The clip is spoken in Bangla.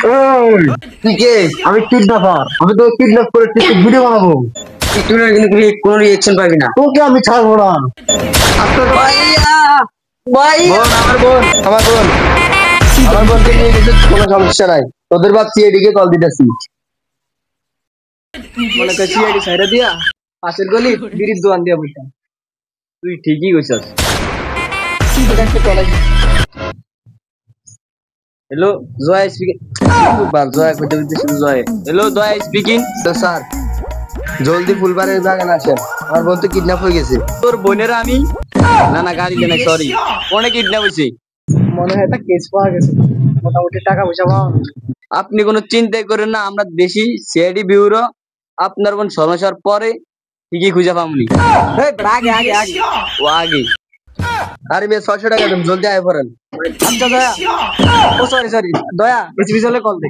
ওই তুই কে? আমি কিডন্যাপার। আমি তো কিডন্যাপ করে ভিডিও বানাবো। তুই কিন্তু কোনো রিঅ্যাকশন পাবি না। তোকে আমি ছাড়বো না। ভাইয়া ভাইয়া বোন, আমার বোনকে নিয়ে গেছে, কোনো সমস্যা নাই। তোদের বাপ সিআইডি কে কল দিতেছি। মনে কর সিআইডি সাইরা দিয়া পাশের গলি বিড়ির দোকান দিয়া বসে। তুই ঠিকই কইছস। হ্যালো জয় স্পিকিং। জয় কইতে কইতে শুধু জয়। হ্যালো জয় স্পিকিং। তো স্যার, জলদি ফুলবাড়ির বাগান আসেন, আমার বোন তো কিডন্যাপ হয়ে গেছে। তোর বোনের আমি না গাড়ি দেনা, সরি অনেক কিডন্যাপ হয়েছে। মনে হয় একটা কেস পাওয়া গেছে, মোটামুটি টাকা পয়সা পাওয়া। আপনি কোনো চিন্তাই করেন না, আমরা দেশি সিআইডি ব্যুরো আপনার বোন সমস্যার পরে ঠিকই খুঁজে পামনি। আগে আগে আগে ও আগে। আরে মেয়ে 600 টাকা দেন, জলদি আয় পড়েন। আচ্ছা দয়া, ও সরি দয়া, বেশি চলে কল দে।